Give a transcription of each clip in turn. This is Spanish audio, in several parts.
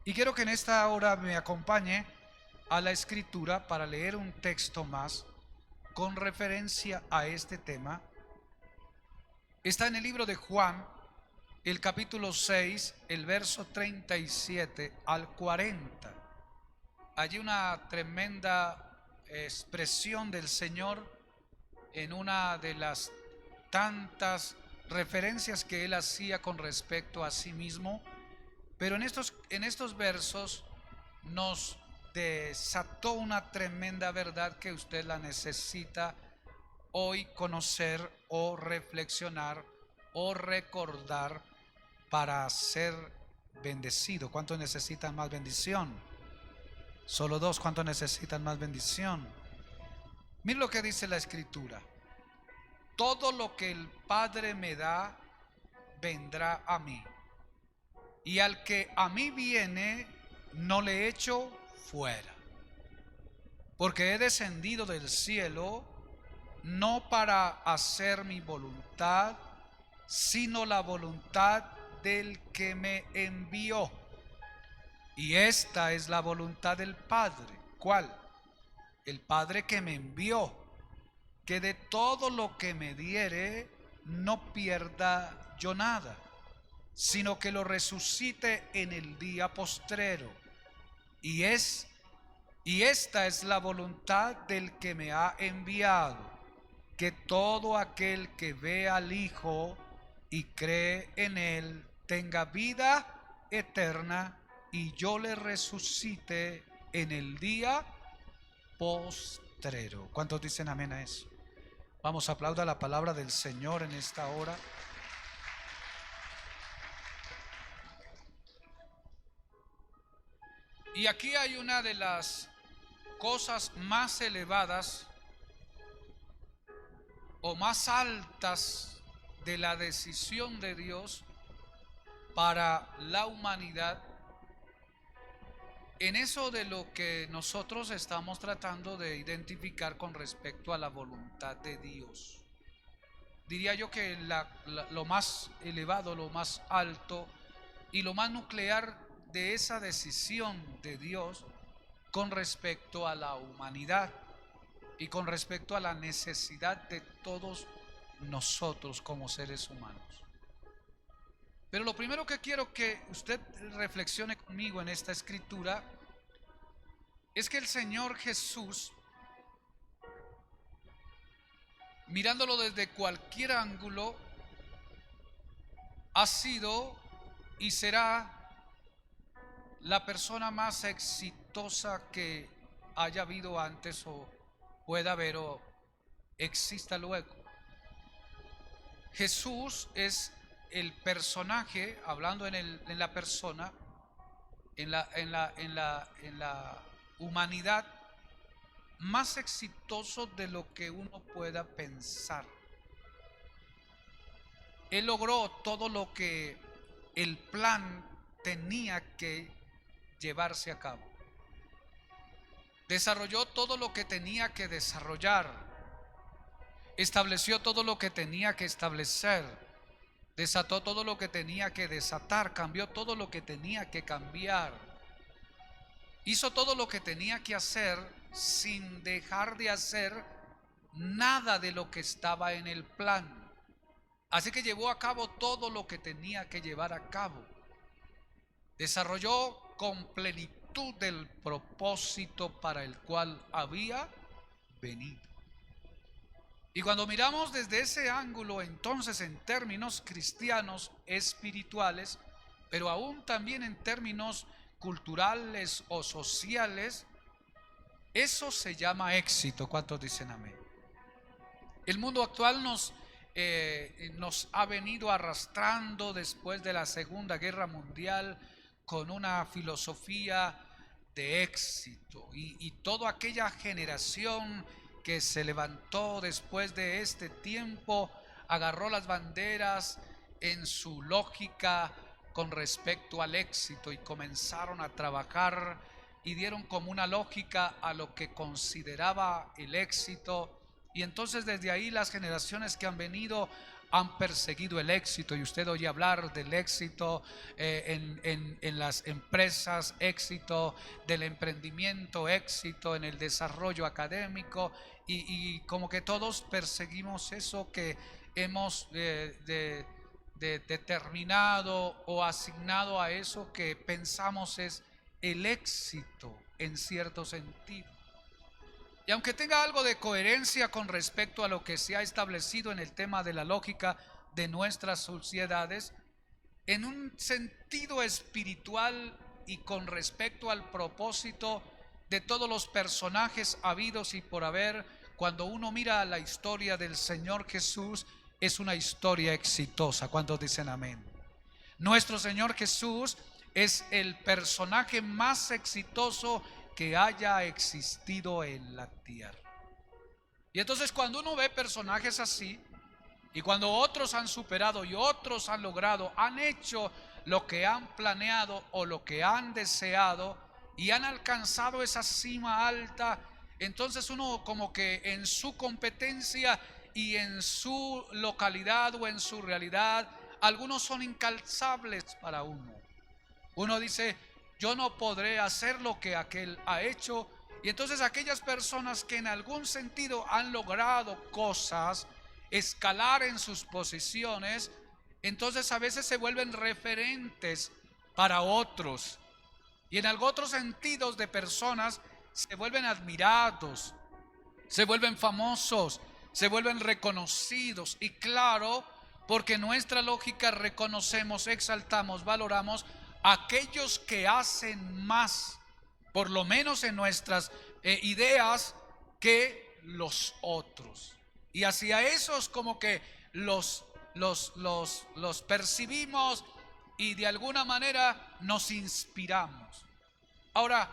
Y quiero que en esta hora me acompañe a la escritura para leer un texto más con referencia a este tema. Está en el libro de Juan, el capítulo 6, el verso 37 al 40. Allí una tremenda expresión del Señor en una de las tantas referencias que Él hacía con respecto a sí mismo. Pero en estos versos nos desató una tremenda verdad que usted la necesita hoy conocer o reflexionar o recordar para ser bendecido. ¿Cuántos necesitan más bendición? Solo dos. ¿Cuántos necesitan más bendición? Mira lo que dice la escritura. Todo lo que el Padre me da vendrá a mí, y al que a mí viene no le echo fuera, porque he descendido del cielo no para hacer mi voluntad, sino la voluntad del que me envió. Y esta es la voluntad del Padre. ¿Cuál? El Padre que me envió, que de todo lo que me diere no pierda yo nada, sino que lo resucite en el día postrero. Y esta es la voluntad del que me ha enviado, que todo aquel que ve al Hijo y cree en Él tenga vida eterna, y yo le resucite en el día postrero. ¿Cuántos dicen amén a eso? Vamos, aplauda la palabra del Señor en esta hora. Y aquí hay una de las cosas más elevadas o más altas de la decisión de Dios para la humanidad, en eso de lo que nosotros estamos tratando de identificar con respecto a la voluntad de Dios. Diría yo que lo más elevado, lo más alto y lo más nuclear de esa decisión de Dios con respecto a la humanidad y con respecto a la necesidad de todos nosotros como seres humanos. Pero lo primero que quiero que usted reflexione conmigo en esta escritura es que el Señor Jesús, mirándolo desde cualquier ángulo, ha sido y será la persona más exitosa que haya habido antes o pueda haber o exista luego. Jesús es el personaje, hablando en la persona, en la humanidad, más exitoso de lo que uno pueda pensar. Él logró todo lo que el plan tenía que llevarse a cabo. Desarrolló todo lo que tenía que desarrollar. Estableció todo lo que tenía que establecer. Desató todo lo que tenía que desatar. Cambió todo lo que tenía que cambiar. Hizo todo lo que tenía que hacer sin dejar de hacer nada de lo que estaba en el plan. Así que llevó a cabo todo lo que tenía que llevar a cabo. Desarrolló con plenitud el propósito para el cual había venido. Y cuando miramos desde ese ángulo, entonces en términos cristianos espirituales, pero aún también en términos culturales o sociales, eso se llama éxito. ¿Cuántos dicen amén? El mundo actual nos ha venido arrastrando después de la Segunda Guerra Mundial con una filosofía de éxito, y toda aquella generación que se levantó después de este tiempo agarró las banderas en su lógica con respecto al éxito y comenzaron a trabajar y dieron como una lógica a lo que consideraba el éxito. Y entonces desde ahí las generaciones que han venido han perseguido el éxito, y usted oye hablar del éxito en las empresas, éxito del emprendimiento, éxito en el desarrollo académico, y como que todos perseguimos eso que hemos determinado o asignado a eso que pensamos es el éxito en cierto sentido. Y aunque tenga algo de coherencia con respecto a lo que se ha establecido en el tema de la lógica de nuestras sociedades, en un sentido espiritual y con respecto al propósito de todos los personajes habidos y por haber, cuando uno mira la historia del Señor Jesús, es una historia exitosa. ¿Cuántos dicen amén? Nuestro Señor Jesús es el personaje más exitoso que haya existido en la tierra. Y entonces cuando uno ve personajes así, y cuando otros han superado y otros han logrado, han hecho lo que han planeado o lo que han deseado y han alcanzado esa cima alta, entonces uno como que en su competencia y en su localidad o en su realidad, algunos son incalzables para uno. Uno dice, yo no podré hacer lo que aquel ha hecho. Y entonces aquellas personas que en algún sentido han logrado cosas, escalar en sus posiciones, entonces a veces se vuelven referentes para otros. Y en otros sentidos de personas se vuelven admirados, se vuelven famosos, se vuelven reconocidos. Y claro, porque nuestra lógica reconocemos, exaltamos, valoramos aquellos que hacen más, por lo menos en nuestras ideas, que los otros. Y hacia esos como que los percibimos y de alguna manera nos inspiramos. Ahora,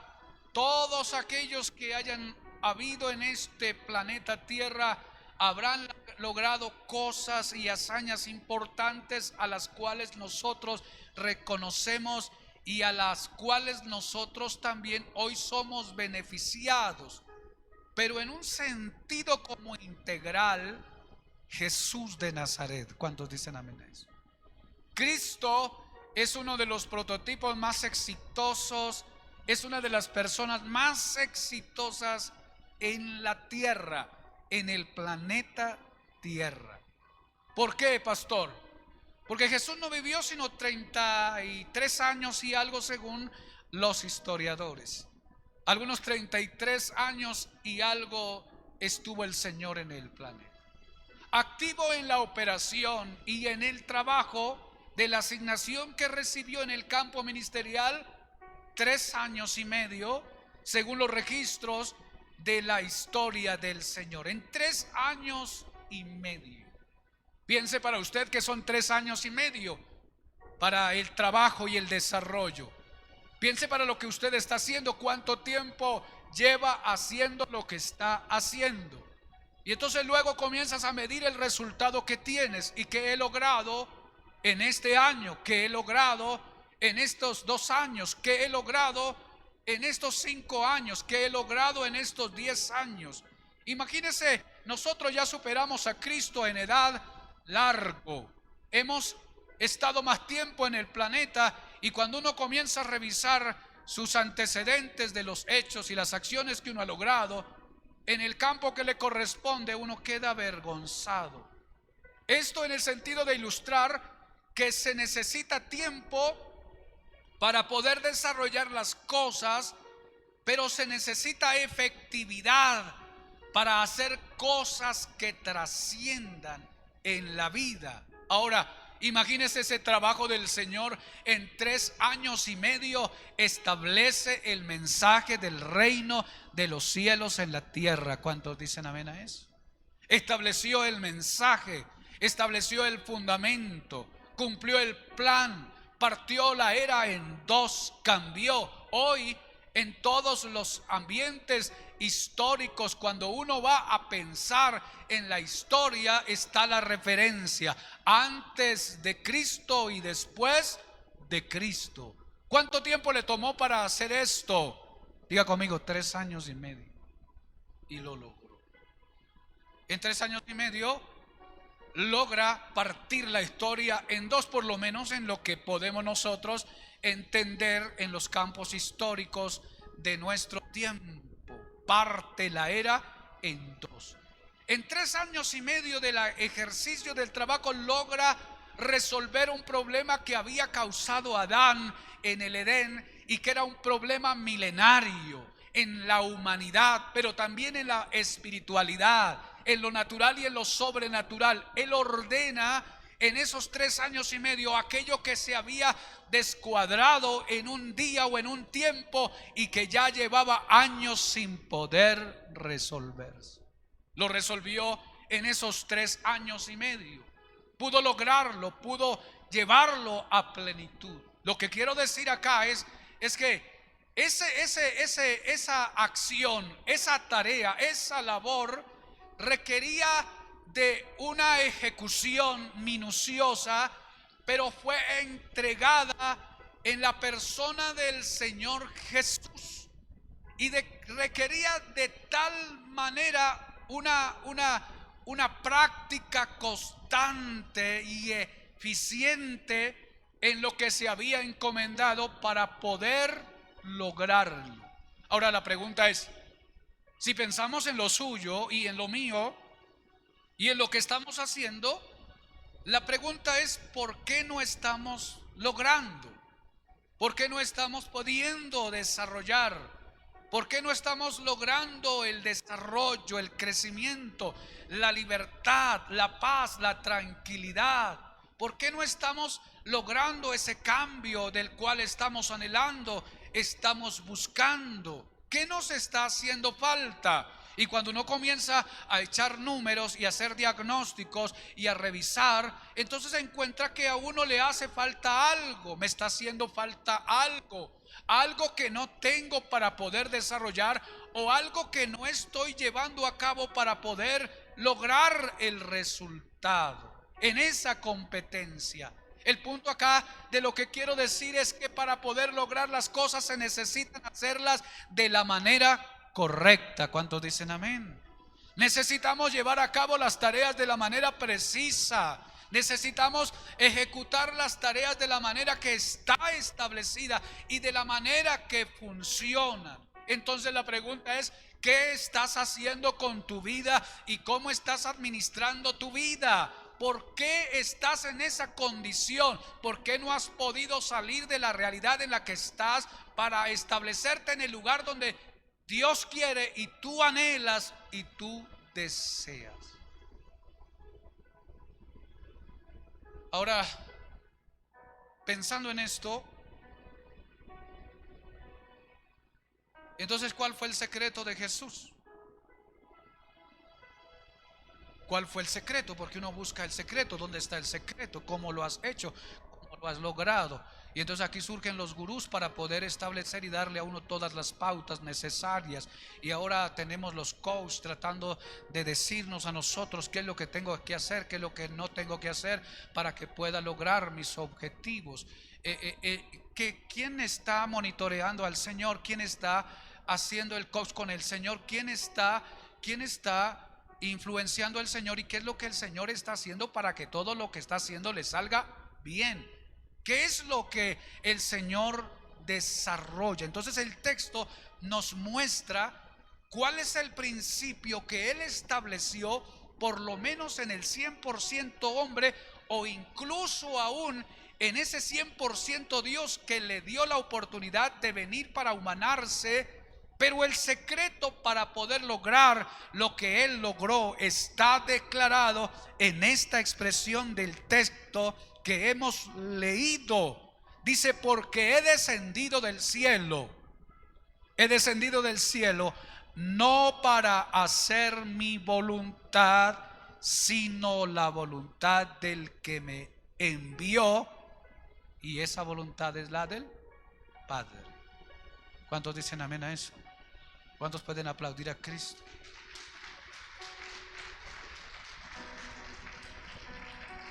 todos aquellos que hayan habido en este planeta Tierra habrán logrado cosas y hazañas importantes a las cuales nosotros reconocemos y a las cuales nosotros también hoy somos beneficiados. Pero en un sentido como integral, Jesús de Nazaret, ¿cuántos dicen amén a eso? Cristo es uno de los prototipos más exitosos, es una de las personas más exitosas en la tierra, en el planeta Tierra. ¿Por qué, pastor? Porque Jesús no vivió sino 33 años y algo según los historiadores. Algunos 33 años y algo estuvo el Señor en el planeta. Activo en la operación y en el trabajo de la asignación que recibió en el campo ministerial, 3 años y medio, según los registros de la historia del Señor. En 3 años y medio. Piense para usted que son 3 años y medio para el trabajo y el desarrollo. Piense para lo que usted está haciendo, cuánto tiempo lleva haciendo lo que está haciendo. Y entonces luego comienzas a medir el resultado que tienes y que he logrado en este año, que he logrado en estos 2 años, que he logrado en estos 5 años, que he logrado en estos 10 años. Imagínese, nosotros ya superamos a Cristo en edad largo. Hemos estado más tiempo en el planeta y cuando uno comienza a revisar sus antecedentes de los hechos y las acciones que uno ha logrado en el campo que le corresponde, uno queda avergonzado. Esto en el sentido de ilustrar que se necesita tiempo para poder desarrollar las cosas, pero se necesita efectividad para hacer cosas que trasciendan en la vida. Ahora, imagínese ese trabajo del Señor. En 3 años y medio establece el mensaje del reino de los cielos en la tierra. ¿Cuántos dicen amén a eso? Estableció el mensaje, estableció el fundamento, cumplió el plan, partió la era en 2, cambió. Hoy en todos los ambientes históricos, cuando uno va a pensar en la historia, está la referencia antes de Cristo y después de Cristo. ¿Cuánto tiempo le tomó para hacer esto? Diga conmigo, 3 años y medio. Y lo logró. En 3 años y medio logra partir la historia en dos, por lo menos en lo que podemos nosotros entender en los campos históricos de nuestro tiempo. Parte la era en dos. En 3 años y medio del ejercicio del trabajo logra resolver un problema que había causado Adán en el Edén y que era un problema milenario en la humanidad, pero también en la espiritualidad, en lo natural y en lo sobrenatural. Él ordena en esos 3 años y medio aquello que se había descuadrado en un día o en un tiempo y que ya llevaba años sin poder resolverse. Lo resolvió en esos 3 años y medio. Pudo lograrlo, pudo llevarlo a plenitud. Lo que quiero decir acá es que esa acción, esa tarea, esa labor requería de una ejecución minuciosa, pero fue entregada en la persona del Señor Jesús y requería de tal manera una práctica constante y eficiente en lo que se había encomendado para poder lograrlo. Ahora la pregunta es, si pensamos en lo suyo y en lo mío y en lo que estamos haciendo, la pregunta es, ¿por qué no estamos logrando? ¿Por qué no estamos pudiendo desarrollar? ¿Por qué no estamos logrando el desarrollo, el crecimiento, la libertad, la paz, la tranquilidad? ¿Por qué no estamos logrando ese cambio del cual estamos anhelando, estamos buscando? ¿Qué nos está haciendo falta? Y cuando uno comienza a echar números y a hacer diagnósticos y a revisar, entonces se encuentra que a uno le hace falta algo, me está haciendo falta algo que no tengo para poder desarrollar o algo que no estoy llevando a cabo para poder lograr el resultado en esa competencia. El punto acá de lo que quiero decir es que para poder lograr las cosas se necesitan hacerlas de la manera correcta. ¿Cuántos dicen amén? Necesitamos llevar a cabo las tareas de la manera precisa. Necesitamos ejecutar las tareas de la manera que está establecida y de la manera que funciona. Entonces la pregunta es, ¿qué estás haciendo con tu vida y cómo estás administrando tu vida? ¿Por qué estás en esa condición? ¿Por qué no has podido salir de la realidad en la que estás para establecerte en el lugar donde Dios quiere y tú anhelas y tú deseas? Ahora, pensando en esto, entonces, ¿cuál fue el secreto de Jesús? ¿Cuál fue el secreto? Porque uno busca el secreto. ¿Dónde está el secreto? ¿Cómo lo has hecho? ¿Cómo lo has logrado? Y entonces aquí surgen los gurús para poder establecer y darle a uno todas las pautas necesarias. Y ahora tenemos los coaches tratando de decirnos a nosotros qué es lo que tengo que hacer, qué es lo que no tengo que hacer para que pueda lograr mis objetivos. ¿Quién está monitoreando al Señor? ¿Quién está haciendo el coach con el Señor? ¿Quién está influenciando al Señor? ¿Y qué es lo que el Señor está haciendo para que todo lo que está haciendo le salga bien? ¿Qué es lo que el Señor desarrolla? Entonces el texto nos muestra cuál es el principio que Él estableció, por lo menos en el 100% hombre, o incluso aún en ese 100% Dios que le dio la oportunidad de venir para humanarse. Pero el secreto para poder lograr lo que Él logró está declarado en esta expresión del texto que hemos leído. Dice, porque he descendido del cielo no para hacer mi voluntad, sino la voluntad del que me envió, y esa voluntad es la del Padre. ¿Cuántos dicen amén a eso? ¿Cuántos pueden aplaudir a Cristo?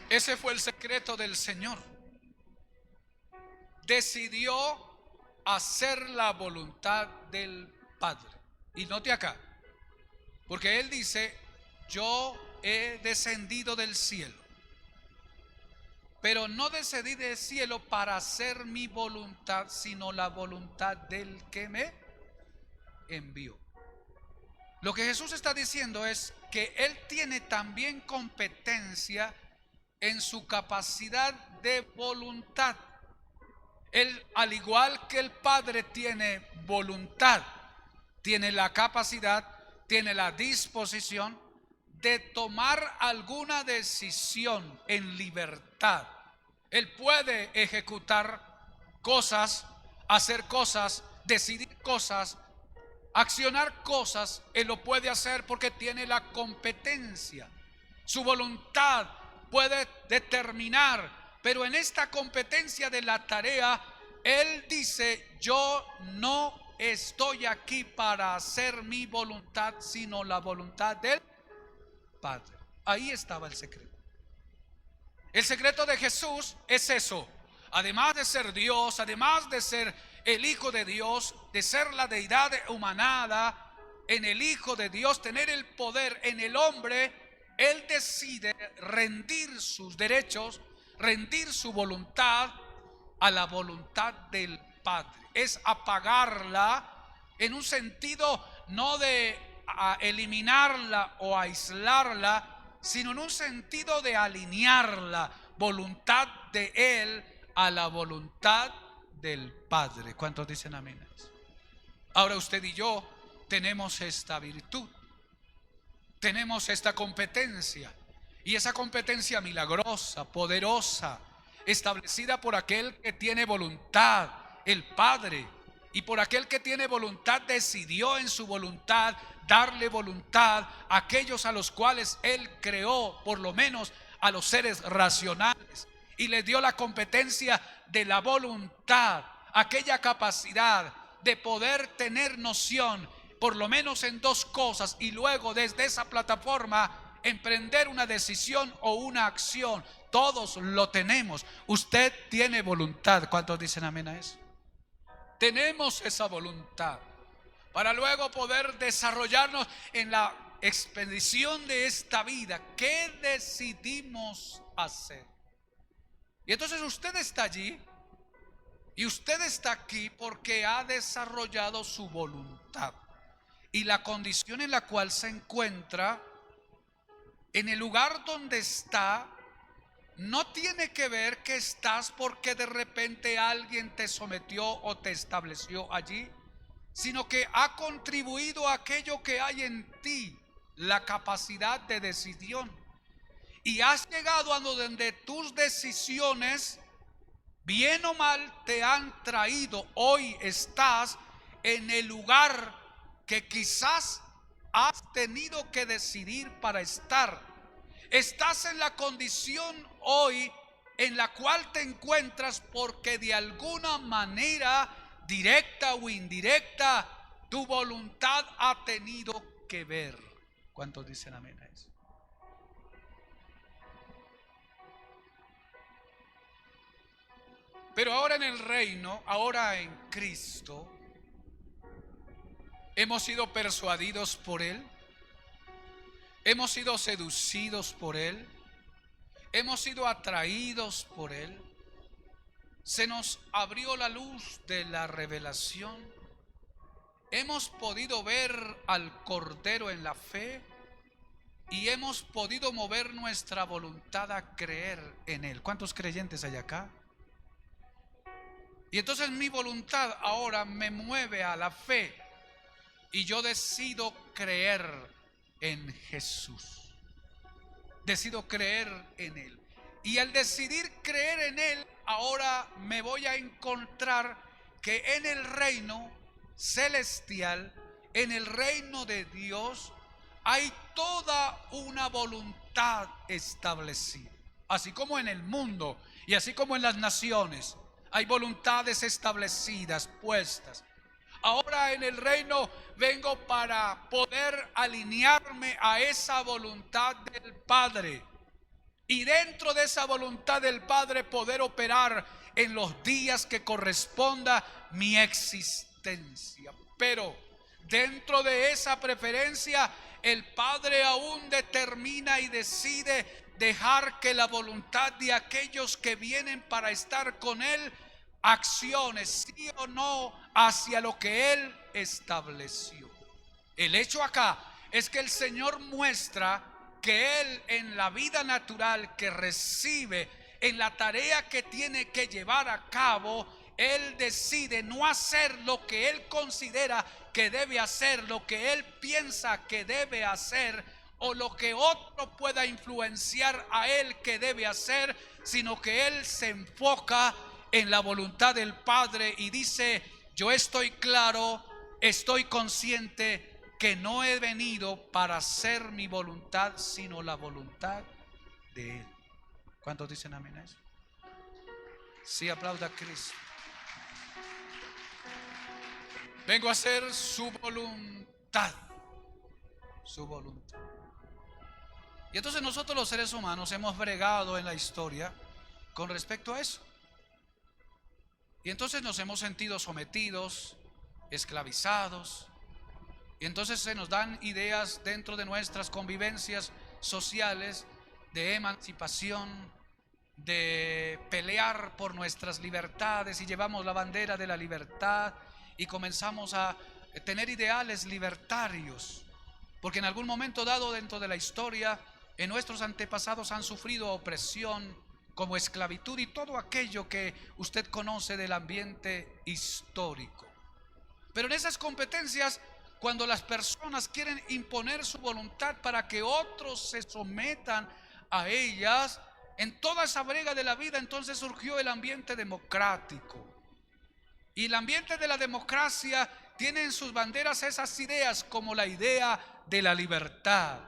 Ese fue el secreto del Señor. Decidió hacer la voluntad del Padre. Y note acá, porque Él dice, yo he descendido del cielo, pero no descendí del cielo para hacer mi voluntad, sino la voluntad del que me envió. Lo que Jesús está diciendo es que Él tiene también competencia en su capacidad de voluntad. Él, al igual que el Padre, tiene voluntad, tiene la capacidad, tiene la disposición de tomar alguna decisión en libertad. Él puede ejecutar cosas, hacer cosas, decidir cosas, accionar cosas. Él lo puede hacer porque tiene la competencia. Su voluntad puede determinar, pero en esta competencia de la tarea, Él dice: yo no estoy aquí para hacer mi voluntad, sino la voluntad del Padre. Ahí estaba el secreto. El secreto de Jesús es eso. Además de ser Dios, además de ser el Hijo de Dios, de ser la deidad humanada en el Hijo de Dios, tener el poder en el hombre, Él decide rendir sus derechos, rendir su voluntad a la voluntad del Padre. Es apagarla en un sentido no de eliminarla o aislarla, sino en un sentido de alinear la voluntad de Él a la voluntad del Padre. ¿Cuántos dicen amén? Ahora usted y yo tenemos esta virtud, tenemos esta competencia, y esa competencia milagrosa, poderosa, establecida por aquel que tiene voluntad, el Padre, y por aquel que tiene voluntad decidió en su voluntad darle voluntad a aquellos a los cuales Él creó, por lo menos a los seres racionales, y les dio la competencia de la voluntad, aquella capacidad de poder tener noción por lo menos en dos cosas, y luego desde esa plataforma emprender una decisión o una acción. Todos lo tenemos. Usted tiene voluntad. ¿Cuántos dicen amén a eso? Tenemos esa voluntad para luego poder desarrollarnos en la expedición de esta vida. ¿Qué decidimos hacer? Y entonces usted está allí y usted está aquí porque ha desarrollado su voluntad. Y la condición en la cual se encuentra, en el lugar donde está, no tiene que ver que estás porque de repente alguien te sometió o te estableció allí, sino que ha contribuido a aquello que hay en ti, la capacidad de decisión. Y has llegado a donde tus decisiones, bien o mal, te han traído. Hoy estás en el lugar que quizás has tenido que decidir para estar. Estás en la condición hoy en la cual te encuentras porque de alguna manera, directa o indirecta, tu voluntad ha tenido que ver. ¿Cuántos dicen amén a eso? Pero ahora en el reino, ahora en Cristo, hemos sido persuadidos por Él, hemos sido seducidos por Él, hemos sido atraídos por Él, se nos abrió la luz de la revelación, hemos podido ver al Cordero en la fe y hemos podido mover nuestra voluntad a creer en Él. ¿Cuántos creyentes hay acá? Y entonces mi voluntad ahora me mueve a la fe y yo decido creer en Jesús. Decido creer en Él. Y al decidir creer en Él, ahora me voy a encontrar que en el reino celestial, en el reino de Dios, hay toda una voluntad establecida. Así como en el mundo y así como en las naciones, hay voluntades establecidas, puestas. Ahora en el reino vengo para poder alinearme a esa voluntad del Padre. Y dentro de esa voluntad del Padre poder operar en los días que corresponda mi existencia. Pero dentro de esa preferencia el Padre aún determina y decide dejar que la voluntad de aquellos que vienen para estar con Él accione, sí o no, hacia lo que Él estableció. El hecho acá es que el Señor muestra que Él en la vida natural que recibe, en la tarea que tiene que llevar a cabo, Él decide no hacer lo que Él considera que debe hacer, lo que Él piensa que debe hacer, o lo que otro pueda influenciar a Él que debe hacer, sino que Él se enfoca en la voluntad del Padre y dice: yo estoy claro, estoy consciente que no he venido para hacer mi voluntad, sino la voluntad de Él. ¿Cuántos dicen amén a eso? Sí, aplauda a Cristo. Vengo a hacer su voluntad. Su voluntad. Y entonces nosotros los seres humanos hemos bregado en la historia con respecto a eso. Y entonces nos hemos sentido sometidos, esclavizados. Y entonces se nos dan ideas dentro de nuestras convivencias sociales de emancipación, de pelear por nuestras libertades, y llevamos la bandera de la libertad y comenzamos a tener ideales libertarios, porque en algún momento dado dentro de la historia, en nuestros antepasados han sufrido opresión como esclavitud y todo aquello que usted conoce del ambiente histórico. Pero en esas competencias, cuando las personas quieren imponer su voluntad para que otros se sometan a ellas, en toda esa brega de la vida, entonces surgió el ambiente democrático. Y el ambiente de la democracia tiene en sus banderas esas ideas como la idea de la libertad,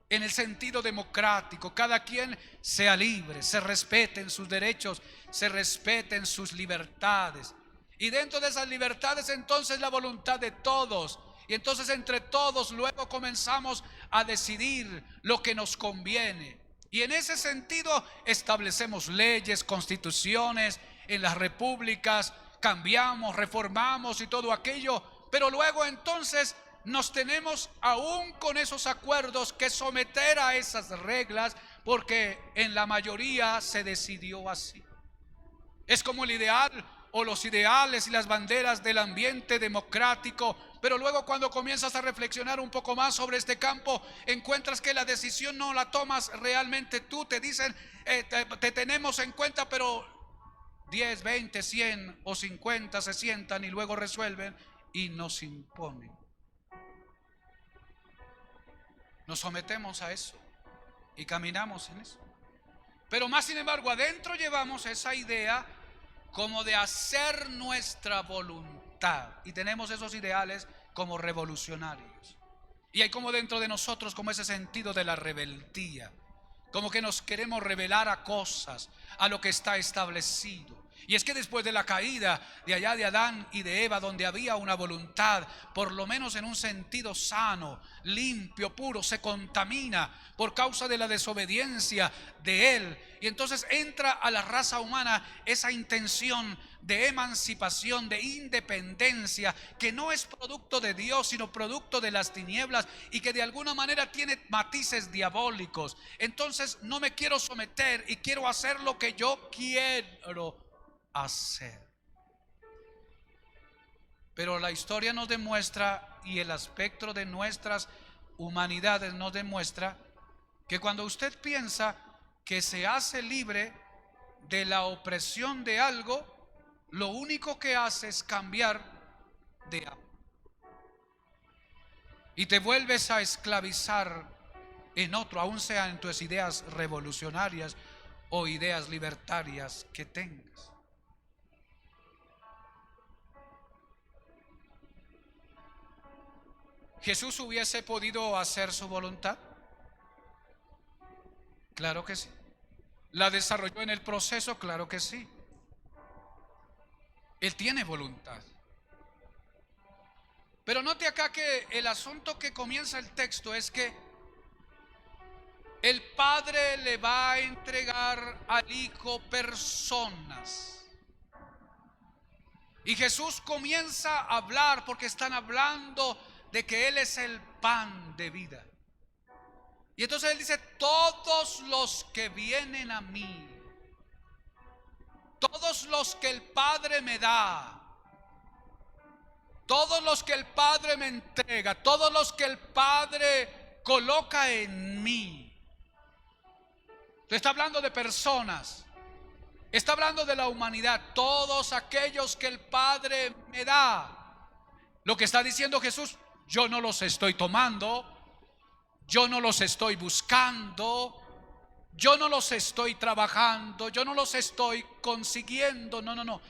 en el sentido democrático. Cada quien sea libre, se respeten sus derechos, se respeten sus libertades. Y dentro de esas libertades entonces la voluntad de todos. Y entonces entre todos luego comenzamos a decidir lo que nos conviene. Y en ese sentido establecemos leyes, constituciones en las repúblicas, cambiamos, reformamos y todo aquello. Pero luego entonces nos tenemos aún con esos acuerdos que someter a esas reglas, porque en la mayoría se decidió así. Es como el ideal o los ideales y las banderas del ambiente democrático. Pero luego cuando comienzas a reflexionar un poco más sobre este campo, encuentras que la decisión no la tomas realmente tú. Te dicen, te tenemos en cuenta, pero 10, 20, 100 o 50 se sientan y luego resuelven y nos imponen. Nos sometemos a eso y caminamos en eso. Pero más sin embargo, adentro llevamos esa idea como de hacer nuestra voluntad, y tenemos esos ideales como revolucionarios. Y hay como dentro de nosotros como ese sentido de la rebeldía, como que nos queremos rebelar a cosas, a lo que está establecido. Y es que después de la caída de allá de Adán y de Eva, donde había una voluntad, por lo menos en un sentido sano, limpio, puro, se contamina por causa de la desobediencia de él. Y entonces entra a la raza humana esa intención de emancipación, de independencia, que no es producto de Dios, sino producto de las tinieblas, y que de alguna manera tiene matices diabólicos. Entonces no me quiero someter y quiero hacer lo que yo quiero hacer. Pero la historia nos demuestra, y el aspecto de nuestras humanidades nos demuestra, que cuando usted piensa que se hace libre de la opresión de algo, lo único que hace es cambiar de algo. Y te vuelves a esclavizar en otro, aun sean en tus ideas revolucionarias o ideas libertarias que tengas. ¿Jesús hubiese podido hacer su voluntad? Claro que sí. ¿La desarrolló en el proceso? Claro que sí. Él tiene voluntad. Pero note acá que el asunto que comienza el texto es que el Padre le va a entregar al Hijo personas. Y Jesús comienza a hablar porque están hablando de que Él es el pan de vida. Y entonces él dice, todos los que vienen a mí, todos los que el Padre me da, todos los que el Padre me entrega, todos los que el Padre coloca en mí. Está hablando de personas, está hablando de la humanidad, todos aquellos que el Padre me da. Lo que está diciendo Jesús, yo no los estoy tomando, yo no los estoy buscando, yo no los estoy trabajando, yo no los estoy consiguiendo. No.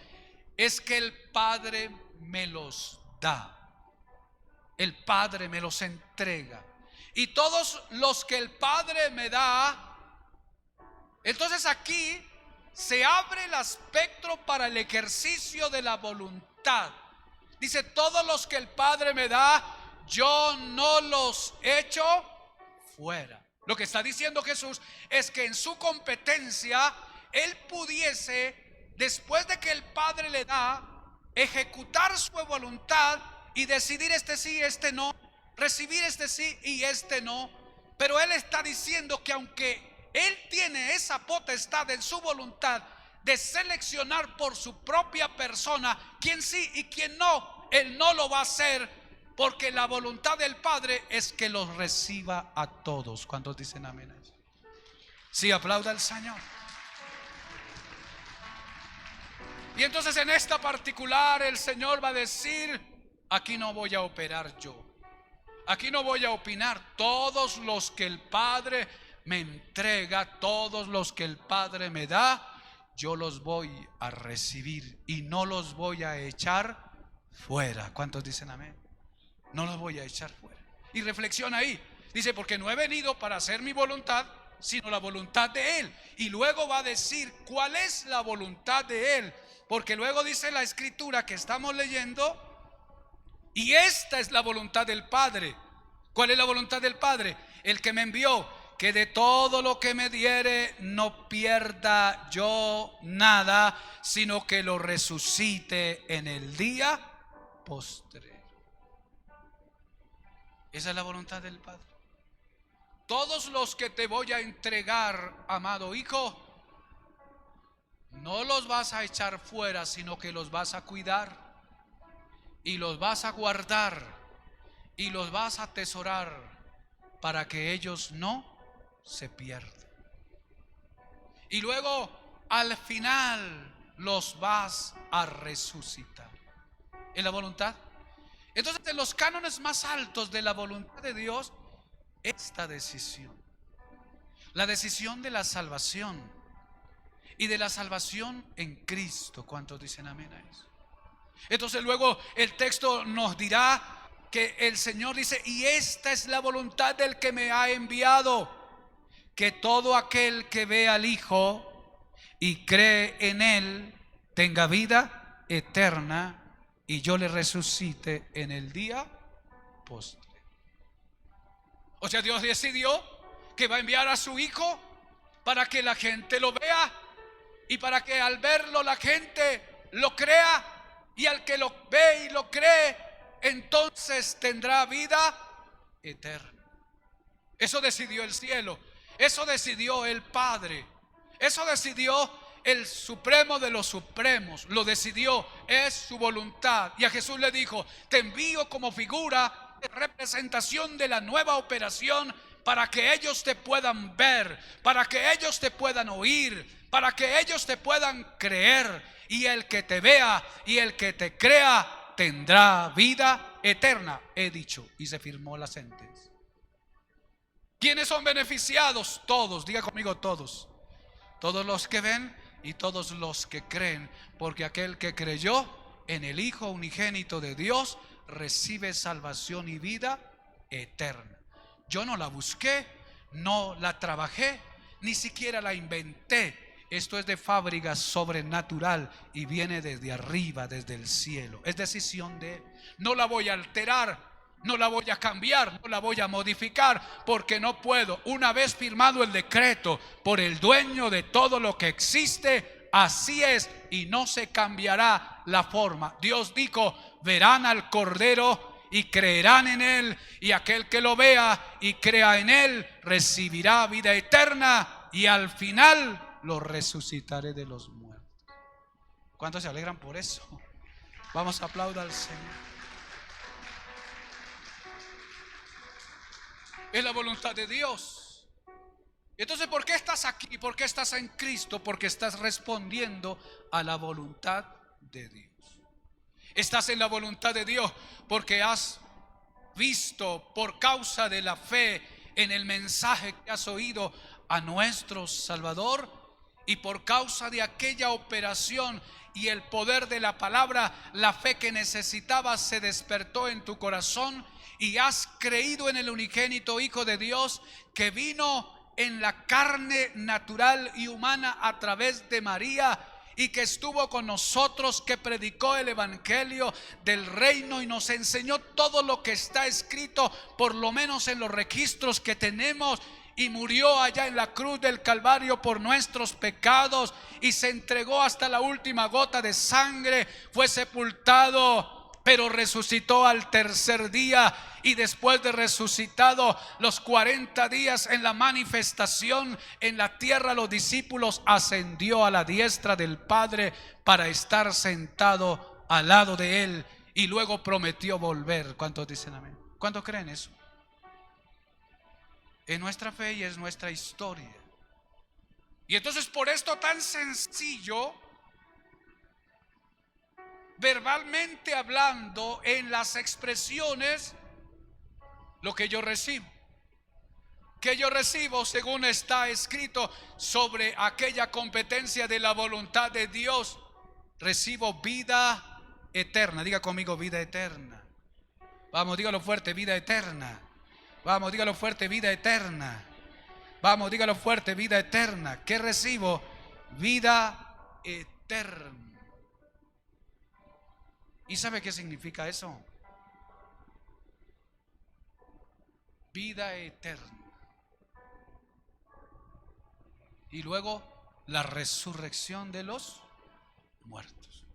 Es que el Padre me los da. El Padre me los entrega. Y todos los que el Padre me da, entonces aquí se abre el espectro para el ejercicio de la voluntad. Dice, todos los que el Padre me da, yo no los echo fuera. Lo que está diciendo Jesús es que en su competencia él pudiese, después de que el Padre le da, ejecutar su voluntad y decidir este sí, este no, recibir este sí y este no. Pero él está diciendo que aunque él tiene esa potestad en su voluntad de seleccionar por su propia persona quién sí y quién no, él no lo va a hacer, porque la voluntad del Padre es que los reciba a todos. ¿Cuántos dicen amén a eso? Sí, aplauda al Señor. Y entonces en esta particular el Señor va a decir, aquí no voy a operar yo, aquí no voy a opinar. Todos los que el Padre me entrega, todos los que el Padre me da, yo los voy a recibir y no los voy a echar fuera. ¿Cuántos dicen amén? No los voy a echar fuera. Y reflexiona ahí, dice, porque no he venido para hacer mi voluntad, sino la voluntad de Él. Y luego va a decir cuál es la voluntad de Él, porque luego dice la escritura que estamos leyendo, y esta es la voluntad del Padre. ¿Cuál es la voluntad del Padre? El que me envió, que de todo lo que me diere no pierda yo nada, sino que lo resucite en el día postrero. Esa es la voluntad del Padre. Todos los que te voy a entregar, amado hijo, no los vas a echar fuera, sino que los vas a cuidar y los vas a guardar y los vas a atesorar para que ellos no se pierdan. Y luego al final los vas a resucitar. ¿Es la voluntad? Entonces, en los cánones más altos de la voluntad de Dios, esta decisión, la decisión de la salvación y de la salvación en Cristo. ¿Cuántos dicen amén a eso? Entonces luego el texto nos dirá que el Señor dice, y esta es la voluntad del que me ha enviado, que todo aquel que ve al Hijo y cree en Él tenga vida eterna, y yo le resucite en el día postre. O sea, Dios decidió que va a enviar a su Hijo para que la gente lo vea y para que al verlo la gente lo crea, y al que lo ve y lo cree, entonces tendrá vida eterna. Eso decidió el cielo, eso decidió el Padre, eso decidió el supremo de los supremos, lo decidió, es su voluntad. Y a Jesús le dijo, te envío como figura de representación de la nueva operación, para que ellos te puedan ver, para que ellos te puedan oír, para que ellos te puedan creer. Y el que te vea y el que te crea tendrá vida eterna, he dicho. Y se firmó la sentencia. ¿Quiénes son beneficiados? Todos, diga conmigo todos. Todos los que ven y todos los que creen, porque aquel que creyó en el Hijo unigénito de Dios recibe salvación y vida eterna. Yo no la busqué, no la trabajé, ni siquiera la inventé. Esto es de fábrica sobrenatural y viene desde arriba, desde el cielo. Es decisión de Él. No la voy a alterar, no la voy a cambiar, no la voy a modificar, porque no puedo. Una vez firmado el decreto por el dueño de todo lo que existe, así es, y no se cambiará la forma. Dios dijo, verán al Cordero y creerán en Él, y aquel que lo vea y crea en Él recibirá vida eterna, y al final lo resucitaré de los muertos. ¿Cuántos se alegran por eso? Vamos a aplaudir al Señor. Es la voluntad de Dios. Entonces, ¿por qué estás aquí? ¿Por qué estás en Cristo? Porque estás respondiendo a la voluntad de Dios. Estás en la voluntad de Dios porque has visto, por causa de la fe en el mensaje que has oído, a nuestro Salvador, y por causa de aquella operación y el poder de la palabra, la fe que necesitabas se despertó en tu corazón y has creído en el unigénito Hijo de Dios, que vino en la carne natural y humana a través de María, y que estuvo con nosotros, que predicó el evangelio del reino y nos enseñó todo lo que está escrito, por lo menos en los registros que tenemos, y murió allá en la cruz del Calvario por nuestros pecados y se entregó hasta la última gota de sangre, fue sepultado, pero resucitó al tercer día, y después de resucitado los 40 días en la manifestación en la tierra, los discípulos ascendió a la diestra del Padre para estar sentado al lado de Él, y luego prometió volver. ¿Cuántos dicen amén? ¿Cuántos creen eso? Es nuestra fe y es nuestra historia. Y entonces, por esto tan sencillo, verbalmente hablando, en las expresiones, lo que yo recibo, que yo recibo según está escrito sobre aquella competencia de la voluntad de Dios, recibo vida eterna. Diga conmigo, vida eterna. Vamos, dígalo fuerte, vida eterna. Vamos, dígalo fuerte, vida eterna. Vamos, dígalo fuerte, vida eterna. ¿Qué recibo? Vida eterna. ¿Y sabe qué significa eso? Vida eterna. Y luego la resurrección de los muertos.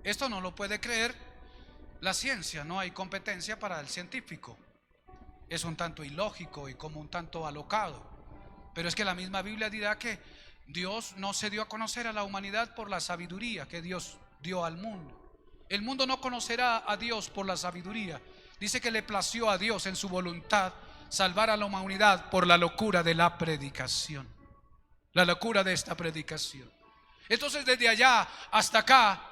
Esto no lo puede creer la ciencia, no hay competencia para el científico. Es un tanto ilógico y como un tanto alocado. Pero es que la misma Biblia dirá que Dios no se dio a conocer a la humanidad por la sabiduría que Dios dio al mundo. El mundo no conocerá a Dios por la sabiduría. Dice que le plació a Dios en su voluntad salvar a la humanidad por la locura de la predicación. La locura de esta predicación. Entonces, desde allá hasta acá,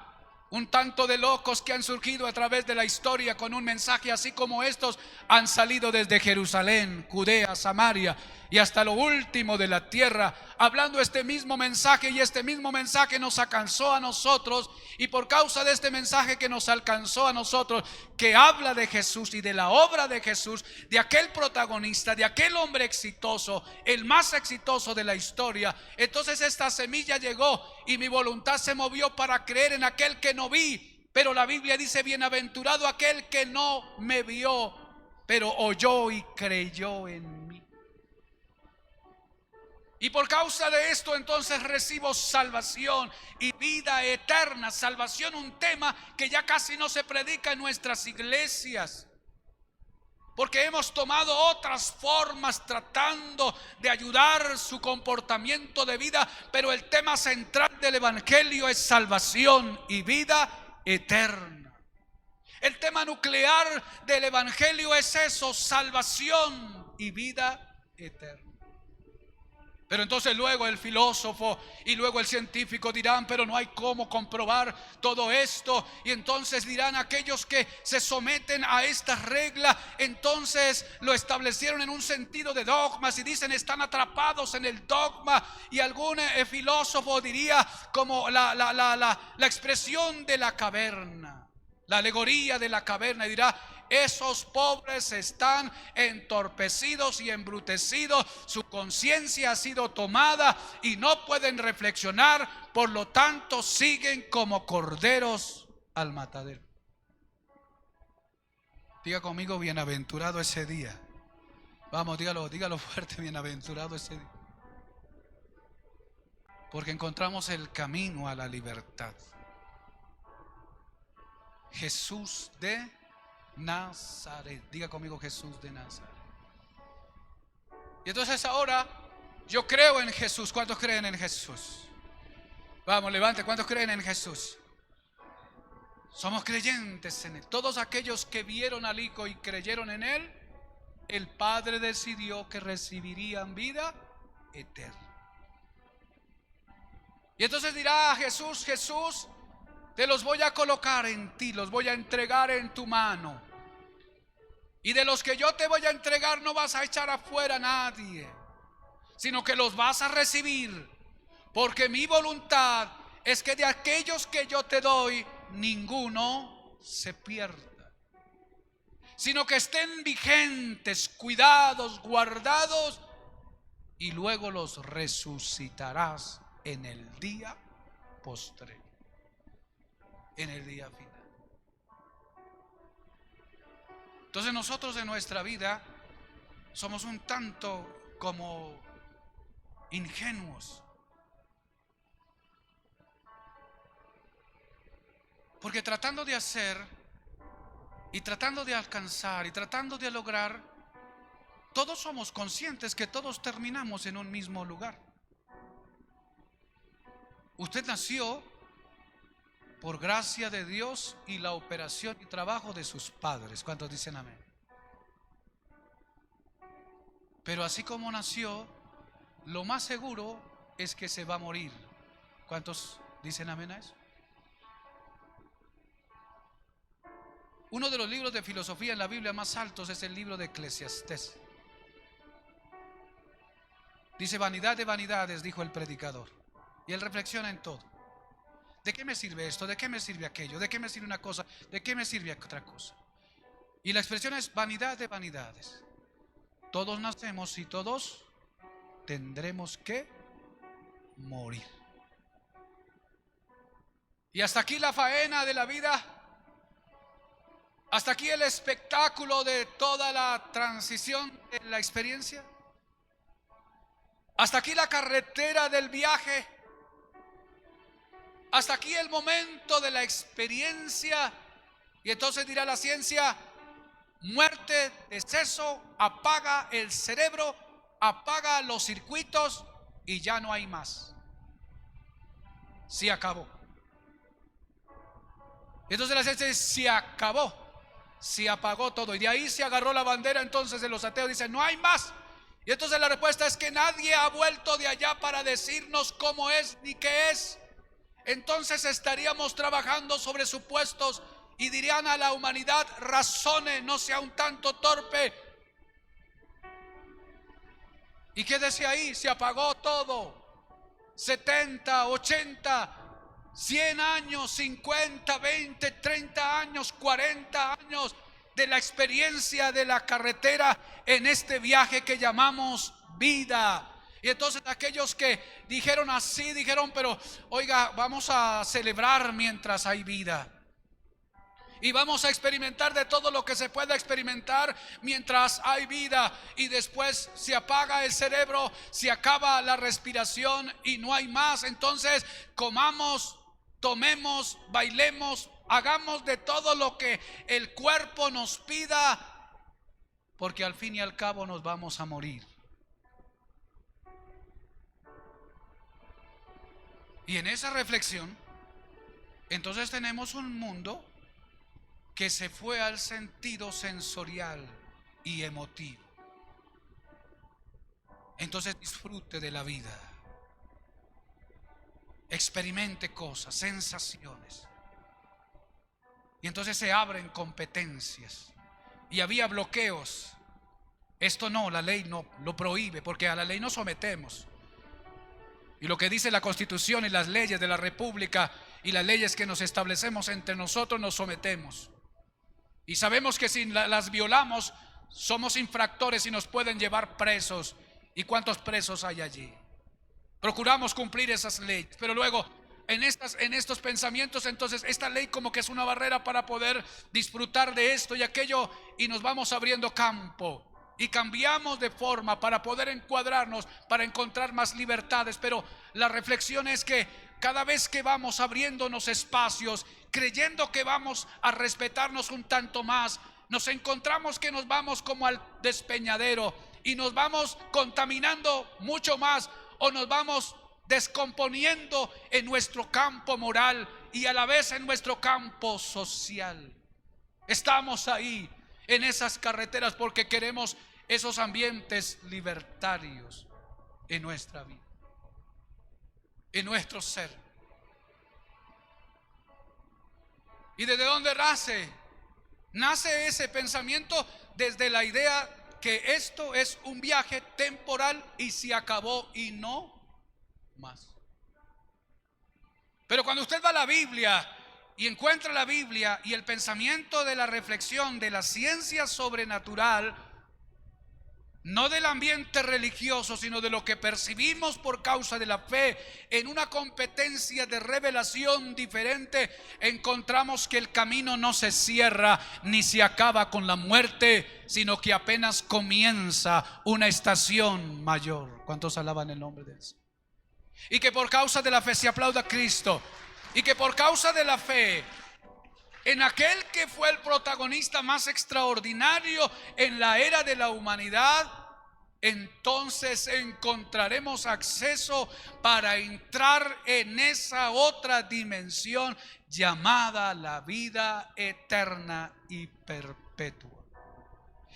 un tanto de locos que han surgido a través de la historia con un mensaje así como estos han salido desde Jerusalén, Judea, Samaria y hasta lo último de la tierra, hablando este mismo mensaje, y este mismo mensaje nos alcanzó a nosotros, y por causa de este mensaje que nos alcanzó a nosotros, que habla de Jesús y de la obra de Jesús, de aquel protagonista, de aquel hombre exitoso, el más exitoso de la historia, entonces esta semilla llegó y mi voluntad se movió para creer en aquel que no vi. Pero la Biblia dice: bienaventurado aquel que no me vio, pero oyó y creyó en mí. Y por causa de esto entonces recibo salvación y vida eterna. Salvación, un tema que ya casi no se predica en nuestras iglesias, porque hemos tomado otras formas tratando de ayudar su comportamiento de vida, pero el tema central del evangelio es salvación y vida eterna. El tema nuclear del evangelio es eso: salvación y vida eterna. Pero entonces luego el filósofo y luego el científico dirán: pero no hay cómo comprobar todo esto. Y entonces dirán aquellos que se someten a esta regla, entonces lo establecieron en un sentido de dogmas y dicen: están atrapados en el dogma. Y algún filósofo diría, como la expresión de la caverna, la alegoría de la caverna, y dirá: esos pobres están entorpecidos y embrutecidos, su conciencia ha sido tomada y no pueden reflexionar, por lo tanto siguen como corderos al matadero. Diga conmigo: bienaventurado ese día. Vamos, dígalo fuerte: bienaventurado ese día. Porque encontramos el camino a la libertad. Jesús de Nazaret. Diga conmigo, Jesús de Nazaret. Y entonces ahora yo creo en Jesús. ¿Cuántos creen en Jesús? Vamos, levante. ¿Cuántos creen en Jesús? Somos creyentes en Él. Todos aquellos que vieron al Hijo y creyeron en Él, el Padre decidió que recibirían vida eterna. Y entonces dirá Jesús: Jesús, te los voy a colocar en ti, los voy a entregar en tu mano. Y de los que yo te voy a entregar no vas a echar afuera a nadie, sino que los vas a recibir, porque mi voluntad es que de aquellos que yo te doy, ninguno se pierda, sino que estén vigentes, cuidados, guardados, y luego los resucitarás en el día postre, en el día final. Entonces nosotros en nuestra vida somos un tanto como ingenuos, porque tratando de hacer y tratando de alcanzar y tratando de lograr, todos somos conscientes que todos terminamos en un mismo lugar. Usted nació por gracia de Dios y la operación y trabajo de sus padres. ¿Cuántos dicen amén? Pero así como nació, lo más seguro es que se va a morir. ¿Cuántos dicen amén a eso? Uno de los libros de filosofía en la Biblia más altos es el libro de Eclesiastés. Dice: vanidad de vanidades, dijo el predicador. Y él reflexiona en todo. ¿De qué me sirve esto? ¿De qué me sirve aquello? ¿De qué me sirve una cosa? ¿De qué me sirve otra cosa? Y la expresión es vanidad de vanidades. Todos nacemos y todos tendremos que morir. Y hasta aquí la faena de la vida. Hasta aquí el espectáculo de toda la transición de la experiencia. Hasta aquí la carretera del viaje. Hasta aquí el momento de la experiencia. Y entonces dirá la ciencia: muerte, deceso, apaga el cerebro, apaga los circuitos y ya no hay más. Se acabó. Y entonces la ciencia dice: se acabó, se apagó todo. Y de ahí se agarró la bandera entonces de los ateos. Dicen: no hay más. Y entonces la respuesta es que nadie ha vuelto de allá para decirnos cómo es ni qué es. Entonces estaríamos trabajando sobre supuestos y dirían a la humanidad: razone, no sea un tanto torpe. ¿Y qué decía ahí? Se apagó todo. 70, 80, 100 años, 50, 20, 30 años, 40 años de la experiencia de la carretera en este viaje que llamamos vida. Y entonces aquellos que dijeron así, dijeron: pero oiga, vamos a celebrar mientras hay vida. Y vamos a experimentar de todo lo que se pueda experimentar mientras hay vida. Y después se apaga el cerebro, se acaba la respiración y no hay más. Entonces comamos, tomemos, bailemos, hagamos de todo lo que el cuerpo nos pida, porque al fin y al cabo nos vamos a morir. Y en esa reflexión, entonces tenemos un mundo que se fue al sentido sensorial y emotivo. Entonces disfrute de la vida, experimente cosas, sensaciones. Y entonces se abren competencias. Y había bloqueos. Esto no, la ley no lo prohíbe, porque a la ley nos sometemos. Y lo que dice la Constitución y las leyes de la República y las leyes que nos establecemos entre nosotros, nos sometemos. Y sabemos que si las violamos, somos infractores y nos pueden llevar presos. ¿Y cuántos presos hay allí? Procuramos cumplir esas leyes, pero luego en estos pensamientos, entonces esta ley como que es una barrera para poder disfrutar de esto y aquello, y nos vamos abriendo campo. Y cambiamos de forma para poder encuadrarnos, para encontrar más libertades. Pero la reflexión es que cada vez que vamos abriéndonos espacios, creyendo que vamos a respetarnos un tanto más, nos encontramos que nos vamos como al despeñadero y nos vamos contaminando mucho más, o nos vamos descomponiendo en nuestro campo moral y a la vez en nuestro campo social. Estamos ahí en esas carreteras porque queremos esos ambientes libertarios en nuestra vida, en nuestro ser. ¿Y desde dónde nace? Nace ese pensamiento desde la idea que esto es un viaje temporal y se acabó y no más. Pero cuando usted va a la Biblia y encuentra la Biblia y el pensamiento de la reflexión de la ciencia sobrenatural, no del ambiente religioso, sino de lo que percibimos por causa de la fe, en una competencia de revelación diferente, encontramos que el camino no se cierra ni se acaba con la muerte, sino que apenas comienza una estación mayor. ¿Cuántos alaban el nombre de Dios? Y que por causa de la fe se aplauda a Cristo, y que por causa de la fe en aquel que fue el protagonista más extraordinario en la era de la humanidad, entonces encontraremos acceso para entrar en esa otra dimensión llamada la vida eterna y perpetua.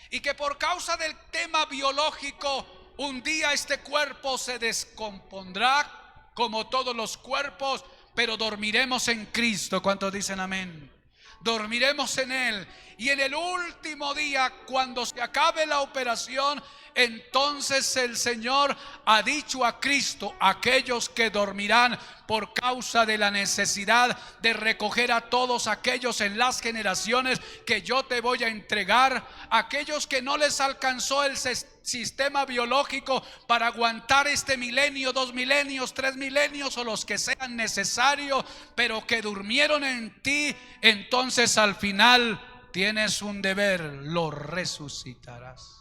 Y que por causa del tema biológico, un día este cuerpo se descompondrá como todos los cuerpos, pero dormiremos en Cristo. ¿Cuántos dicen amén? Dormiremos en Él, y en el último día, cuando se acabe la operación, entonces el Señor ha dicho a Cristo: aquellos que dormirán por causa de la necesidad de recoger a todos aquellos en las generaciones que yo te voy a entregar, aquellos que no les alcanzó el sistema biológico para aguantar este milenio, 2 milenios, 3 milenios o los que sean necesarios, pero que durmieron en ti, entonces al final tienes un deber: lo resucitarás.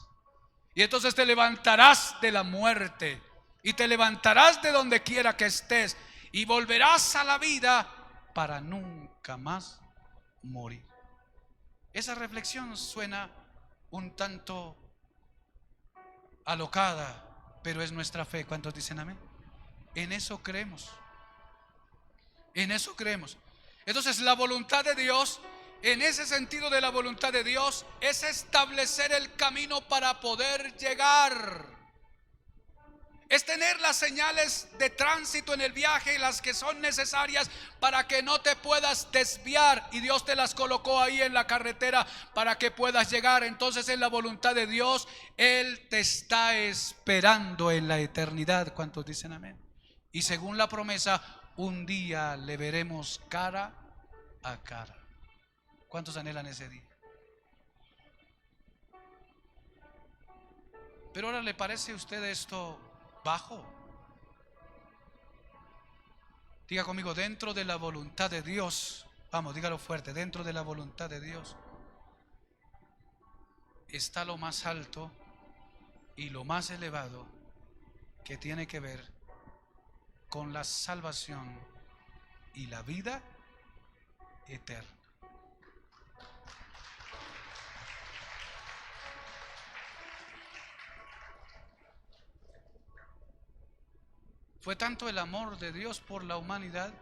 Y entonces te levantarás de la muerte y te levantarás de donde quiera que estés y volverás a la vida para nunca más morir. Esa reflexión suena un tanto alocada, pero es nuestra fe. ¿Cuántos dicen amén? En eso creemos. En eso creemos. Entonces la voluntad de Dios, en ese sentido de la voluntad de Dios, es establecer el camino para poder llegar. Es tener las señales de tránsito en el viaje, las que son necesarias para que no te puedas desviar, y Dios te las colocó ahí en la carretera para que puedas llegar. Entonces, en la voluntad de Dios, Él te está esperando en la eternidad. ¿Cuántos dicen amén? Y según la promesa, un día le veremos cara a cara. ¿Cuántos anhelan ese día? Pero ahora, ¿le parece a usted esto bajo? Diga conmigo: dentro de la voluntad de Dios. Vamos, dígalo fuerte: dentro de la voluntad de Dios está lo más alto y lo más elevado, que tiene que ver con la salvación y la vida eterna. Fue tanto el amor de Dios por la humanidad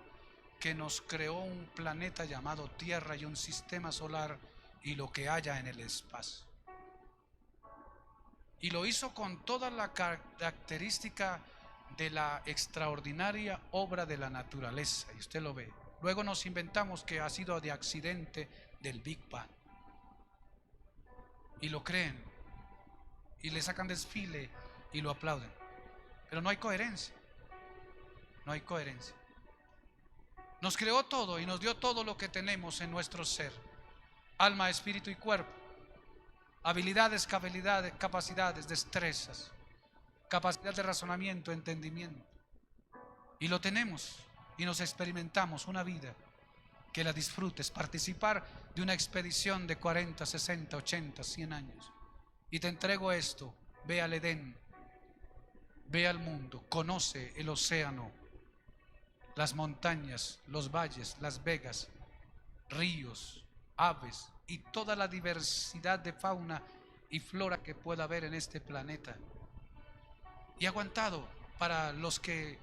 que nos creó un planeta llamado Tierra y un sistema solar y lo que haya en el espacio. Y lo hizo con toda la característica de la extraordinaria obra de la naturaleza, y usted lo ve. Luego nos inventamos que ha sido de accidente del Big Bang, y lo creen y le sacan desfile y lo aplauden, pero no hay coherencia. No hay coherencia. Nos creó todo y nos dio todo lo que tenemos en nuestro ser: alma, espíritu y cuerpo. Habilidades, capacidades, destrezas, capacidad de razonamiento, entendimiento. Y lo tenemos y nos experimentamos una vida que la disfrutes. Participar de una expedición de 40, 60, 80, 100 años. Y te entrego esto: ve al Edén, ve al mundo, conoce el océano, las montañas, los valles, las vegas, ríos, aves y toda la diversidad de fauna y flora que pueda haber en este planeta. Y ha aguantado para los que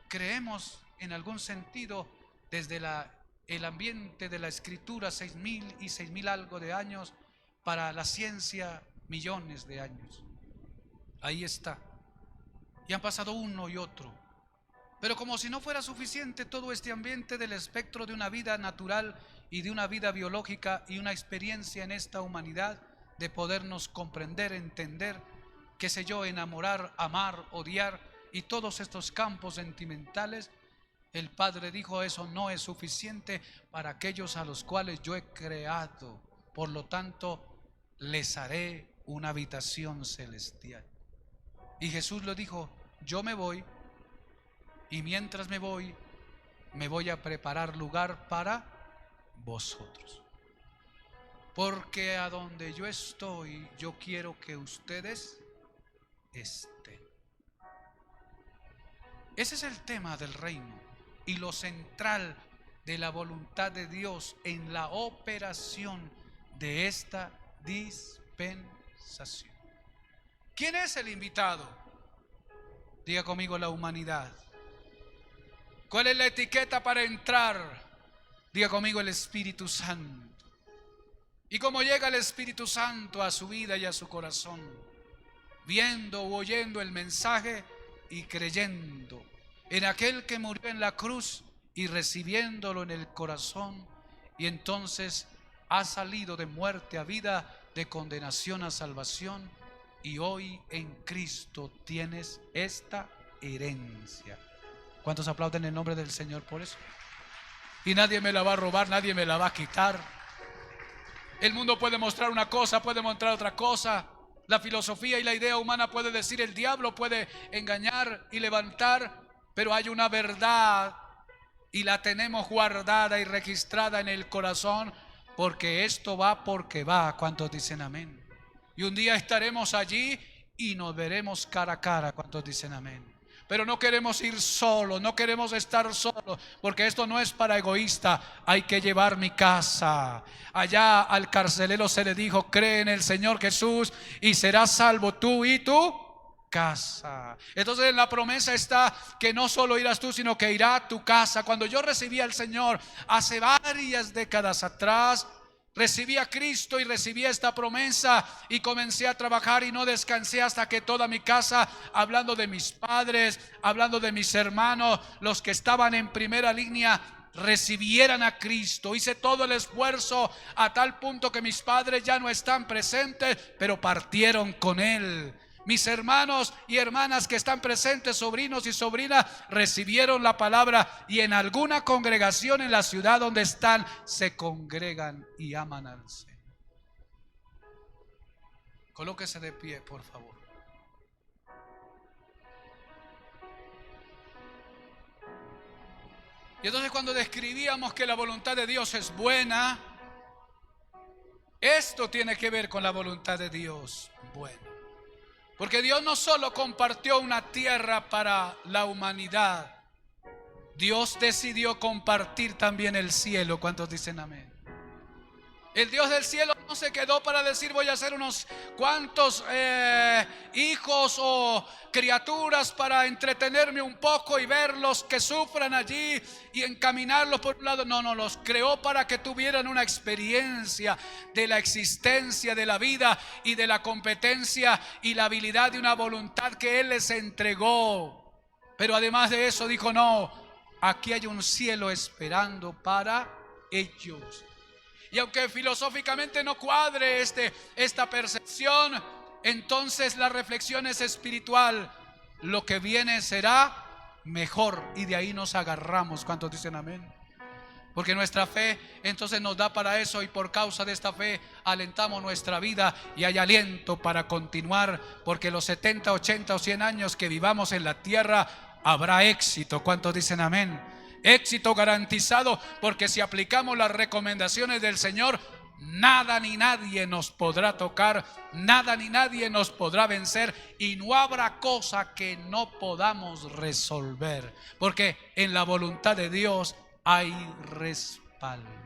creemos en algún sentido desde el ambiente de la escritura 6.000 y 6.000 algo de años, para la ciencia millones de años. Ahí está. Y han pasado uno y otro. Pero como si no fuera suficiente todo este ambiente del espectro de una vida natural y de una vida biológica y una experiencia en esta humanidad de podernos comprender, entender, qué sé yo, enamorar, amar, odiar y todos estos campos sentimentales, el Padre dijo: eso no es suficiente para aquellos a los cuales yo he creado. Por lo tanto, les haré una habitación celestial. Y Jesús lo dijo: yo me voy, y mientras me voy a preparar lugar para vosotros. Porque a donde yo estoy, yo quiero que ustedes estén. Ese es el tema del reino y lo central de la voluntad de Dios en la operación de esta dispensación. ¿Quién es el invitado? Diga conmigo: la humanidad. ¿Cuál es la etiqueta para entrar? Diga conmigo: el Espíritu Santo. ¿Y cómo llega el Espíritu Santo a su vida y a su corazón? Viendo o oyendo el mensaje y creyendo en aquel que murió en la cruz y recibiéndolo en el corazón, y entonces ha salido de muerte a vida, de condenación a salvación, y hoy en Cristo tienes esta herencia. ¿Cuántos aplauden el nombre del Señor por eso? Y nadie me la va a robar, nadie me la va a quitar. El mundo puede mostrar una cosa, puede mostrar otra cosa. La filosofía y la idea humana puede decir, el diablo puede engañar y levantar, pero hay una verdad y la tenemos guardada y registrada en el corazón, porque esto va porque va. ¿Cuántos dicen amén? Y un día estaremos allí y nos veremos cara a cara. ¿Cuántos dicen amén? Pero no queremos ir solos, no queremos estar solos, porque esto no es para egoísta. Hay que llevar mi casa. Allá al carcelero se le dijo: cree en el Señor Jesús y serás salvo tú y tu casa. Entonces en la promesa está que no solo irás tú, sino que irá a tu casa. Cuando yo recibí al Señor hace varias décadas atrás, recibí a Cristo y recibí esta promesa y comencé a trabajar y no descansé hasta que toda mi casa, hablando de mis padres, hablando de mis hermanos, los que estaban en primera línea, recibieran a Cristo. Hice todo el esfuerzo a tal punto que mis padres ya no están presentes, pero partieron con Él. Mis hermanos y hermanas que están presentes, sobrinos y sobrinas, recibieron la palabra y en alguna congregación en la ciudad donde están, se congregan y aman al Señor. Colóquese de pie, por favor. Y entonces cuando describíamos que la voluntad de Dios es buena, esto tiene que ver con la voluntad de Dios buena. Porque Dios no solo compartió una tierra para la humanidad, Dios decidió compartir también el cielo. ¿Cuántos dicen amén? El Dios del cielo no se quedó para decir: voy a hacer unos cuantos hijos o criaturas para entretenerme un poco y verlos que sufran allí y encaminarlos por un lado. No, los creó para que tuvieran una experiencia de la existencia, de la vida y de la competencia y la habilidad de una voluntad que Él les entregó. Pero además de eso dijo: no, aquí hay un cielo esperando para ellos. Y aunque filosóficamente no cuadre esta percepción, entonces la reflexión es espiritual. Lo que viene será mejor, y de ahí nos agarramos. ¿Cuántos dicen amén? Porque nuestra fe entonces nos da para eso, y por causa de esta fe alentamos nuestra vida y hay aliento para continuar, porque los 70, 80 o 100 años que vivamos en la tierra habrá éxito. ¿Cuántos dicen amén? Éxito garantizado, porque si aplicamos las recomendaciones del Señor, nada ni nadie nos podrá tocar, nada ni nadie nos podrá vencer, y no habrá cosa que no podamos resolver, porque en la voluntad de Dios hay respaldo.